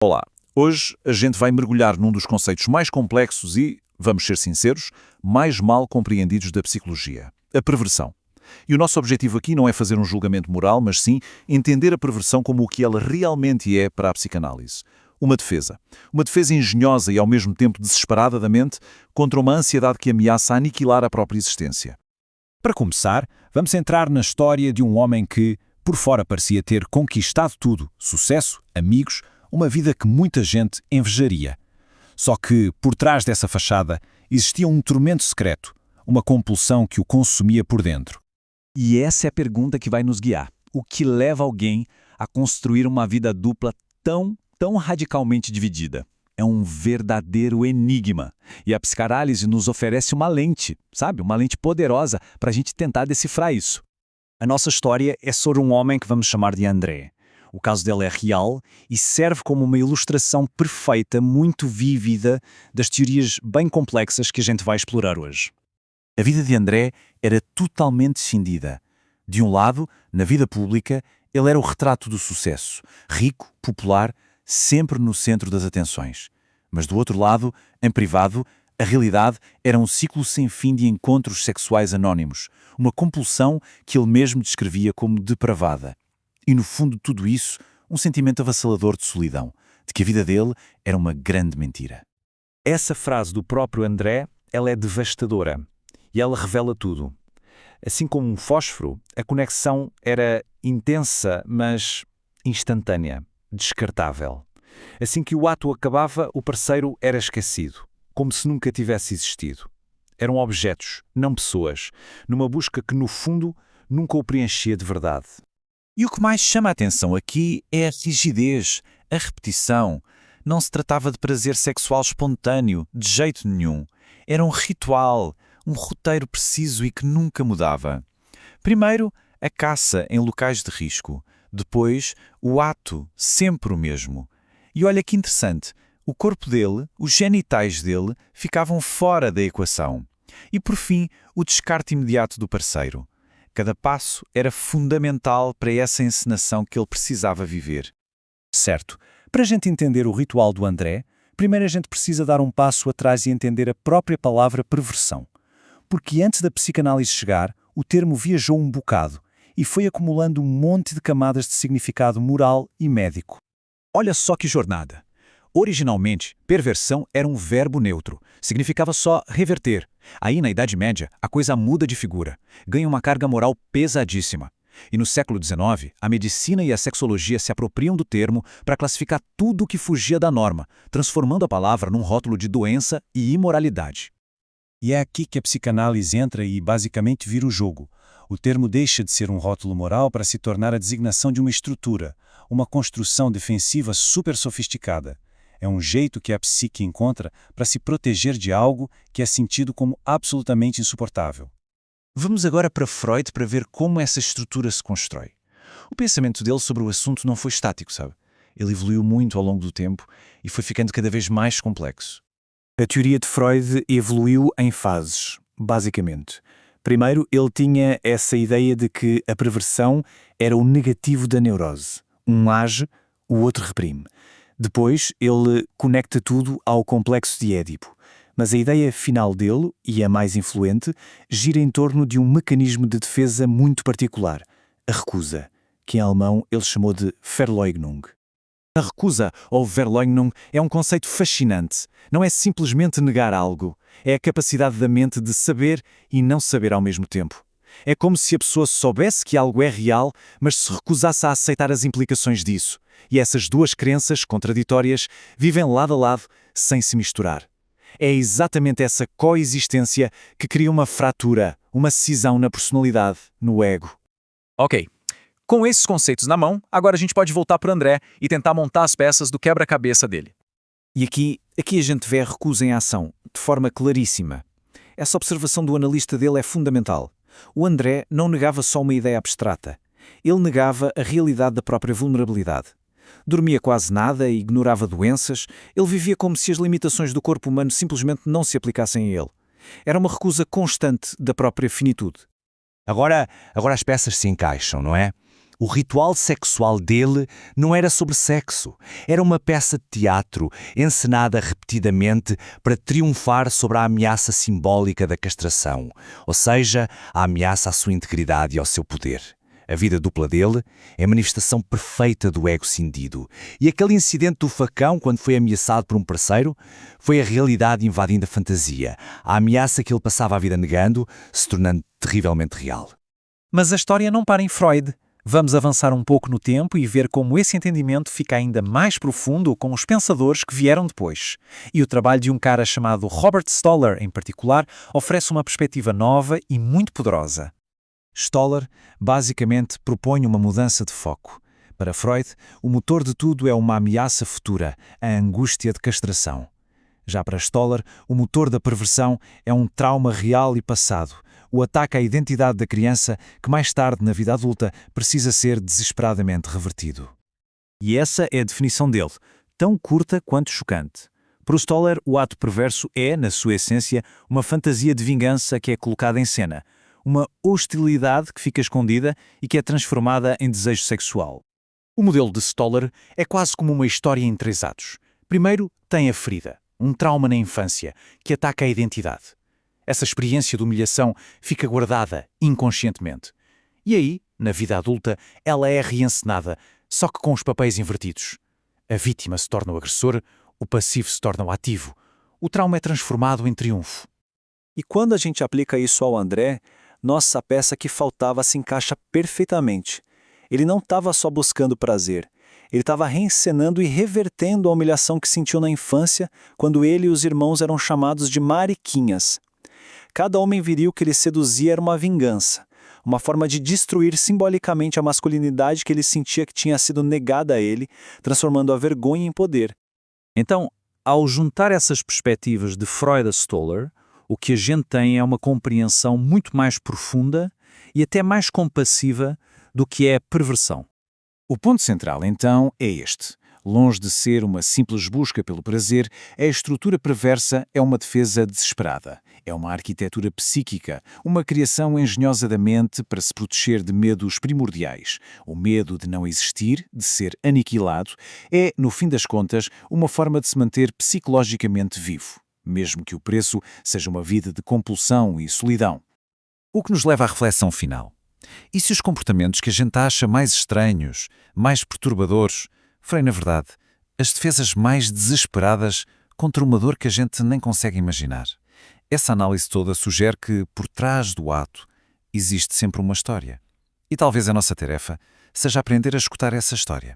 Olá, hoje a gente vai mergulhar num dos conceitos mais complexos e, vamos ser sinceros, mais mal compreendidos da psicologia: a perversão. E o nosso objetivo aqui não é fazer um julgamento moral, mas sim entender a perversão como o que ela realmente é para a psicanálise. Uma defesa. Uma defesa engenhosa e ao mesmo tempo desesperada da mente contra uma ansiedade que ameaça aniquilar a própria existência. Para começar, vamos entrar na história de um homem que, por fora, parecia ter conquistado tudo: sucesso, amigos, uma vida que muita gente invejaria. Só que, por trás dessa fachada, existia um tormento secreto, uma compulsão que o consumia por dentro. E essa é a pergunta que vai nos guiar. O que leva alguém a construir uma vida dupla tão radicalmente dividida? É um verdadeiro enigma. E a psicanálise nos oferece uma lente, sabe? Uma lente poderosa para a gente tentar decifrar isso. A nossa história é sobre um homem que vamos chamar de André. O caso dele é real e serve como uma ilustração perfeita, muito vívida, das teorias bem complexas que a gente vai explorar hoje. A vida de André era totalmente cindida. De um lado, na vida pública, ele era o retrato do sucesso, rico, popular, sempre no centro das atenções. Mas do outro lado, em privado, a realidade era um ciclo sem fim de encontros sexuais anónimos, uma compulsão que ele mesmo descrevia como depravada. E no fundo de tudo isso, um sentimento avassalador de solidão, de que a vida dele era uma grande mentira. Essa frase do próprio André, ela é devastadora. E ela revela tudo. Assim como um fósforo, a conexão era intensa, mas instantânea, descartável. Assim que o ato acabava, o parceiro era esquecido, como se nunca tivesse existido. Eram objetos, não pessoas, numa busca que, no fundo, nunca o preenchia de verdade. E o que mais chama a atenção aqui é a rigidez, a repetição. Não se tratava de prazer sexual espontâneo, de jeito nenhum. Era um ritual, um roteiro preciso e que nunca mudava. Primeiro, a caça em locais de risco. Depois, o ato, sempre o mesmo. E olha que interessante, o corpo dele, os genitais dele, ficavam fora da equação. E por fim, o descarte imediato do parceiro. Cada passo era fundamental para essa encenação que ele precisava viver. Certo. Para a gente entender o ritual do André, primeiro a gente precisa dar um passo atrás e entender a própria palavra perversão. Porque antes da psicanálise chegar, o termo viajou um bocado e foi acumulando um monte de camadas de significado moral e médico. Olha só que jornada! Originalmente, perversão era um verbo neutro, significava só reverter. Aí, na Idade Média, a coisa muda de figura, ganha uma carga moral pesadíssima. E no século XIX, a medicina e a sexologia se apropriam do termo para classificar tudo o que fugia da norma, transformando a palavra num rótulo de doença e imoralidade. E é aqui que a psicanálise entra e basicamente vira o jogo. O termo deixa de ser um rótulo moral para se tornar a designação de uma estrutura, uma construção defensiva super sofisticada. É um jeito que a psique encontra para se proteger de algo que é sentido como absolutamente insuportável. Vamos agora para Freud para ver como essa estrutura se constrói. O pensamento dele sobre o assunto não foi estático, sabe? Ele evoluiu muito ao longo do tempo e foi ficando cada vez mais complexo. A teoria de Freud evoluiu em fases, basicamente. Primeiro, ele tinha essa ideia de que a perversão era o negativo da neurose. Um age, o outro reprime. Depois, ele conecta tudo ao complexo de Édipo. Mas a ideia final dele, e a mais influente, gira em torno de um mecanismo de defesa muito particular, a recusa, que em alemão ele chamou de Verleugnung. A recusa, ou Verleugnung, é um conceito fascinante. Não é simplesmente negar algo. É a capacidade da mente de saber e não saber ao mesmo tempo. É como se a pessoa soubesse que algo é real, mas se recusasse a aceitar as implicações disso. E essas duas crenças contraditórias vivem lado a lado, sem se misturar. É exatamente essa coexistência que cria uma fratura, uma cisão na personalidade, no ego. Ok. Com esses conceitos na mão, agora a gente pode voltar para o André e tentar montar as peças do quebra-cabeça dele. E aqui a gente vê a recusa em ação, de forma claríssima. Essa observação do analista dele é fundamental. O André não negava só uma ideia abstrata. Ele negava a realidade da própria vulnerabilidade. Dormia quase nada e ignorava doenças. Ele vivia como se as limitações do corpo humano simplesmente não se aplicassem a ele. Era uma recusa constante da própria finitude. Agora as peças se encaixam, não é? O ritual sexual dele não era sobre sexo, era uma peça de teatro encenada repetidamente para triunfar sobre a ameaça simbólica da castração, ou seja, a ameaça à sua integridade e ao seu poder. A vida dupla dele é a manifestação perfeita do ego cindido. E aquele incidente do facão, quando foi ameaçado por um parceiro, foi a realidade invadindo a fantasia, a ameaça que ele passava a vida negando, se tornando terrivelmente real. Mas a história não para em Freud. Vamos avançar um pouco no tempo e ver como esse entendimento fica ainda mais profundo com os pensadores que vieram depois. E o trabalho de um cara chamado Robert Stoller, em particular, oferece uma perspectiva nova e muito poderosa. Stoller basicamente propõe uma mudança de foco. Para Freud, o motor de tudo é uma ameaça futura, a angústia de castração. Já para Stoller, o motor da perversão é um trauma real e passado, o ataque à identidade da criança que mais tarde, na vida adulta, precisa ser desesperadamente revertido. E essa é a definição dele, tão curta quanto chocante. Para o Stoller, o ato perverso é, na sua essência, uma fantasia de vingança que é colocada em cena, uma hostilidade que fica escondida e que é transformada em desejo sexual. O modelo de Stoller é quase como uma história em 3 atos. Primeiro, tem a ferida, um trauma na infância, que ataca a identidade. Essa experiência de humilhação fica guardada inconscientemente. E aí, na vida adulta, ela é reencenada, só que com os papéis invertidos. A vítima se torna o agressor, o passivo se torna o ativo. O trauma é transformado em triunfo. E quando a gente aplica isso ao André, nossa peça que faltava se encaixa perfeitamente. Ele não estava só buscando prazer, ele estava reencenando e revertendo a humilhação que sentiu na infância quando ele e os irmãos eram chamados de mariquinhas. Cada homem viril que ele seduzia era uma vingança, uma forma de destruir simbolicamente a masculinidade que ele sentia que tinha sido negada a ele, transformando a vergonha em poder. Então, ao juntar essas perspectivas de Freud a Stoller, o que a gente tem é uma compreensão muito mais profunda e até mais compassiva do que é a perversão. O ponto central, então, é este. Longe de ser uma simples busca pelo prazer, a estrutura perversa é uma defesa desesperada. É uma arquitetura psíquica, uma criação engenhosa da mente para se proteger de medos primordiais. O medo de não existir, de ser aniquilado, é, no fim das contas, uma forma de se manter psicologicamente vivo, mesmo que o preço seja uma vida de compulsão e solidão. O que nos leva à reflexão final. E se os comportamentos que a gente acha mais estranhos, mais perturbadores, forem, na verdade, as defesas mais desesperadas contra uma dor que a gente nem consegue imaginar? Essa análise toda sugere que, por trás do ato, existe sempre uma história. E talvez a nossa tarefa seja aprender a escutar essa história.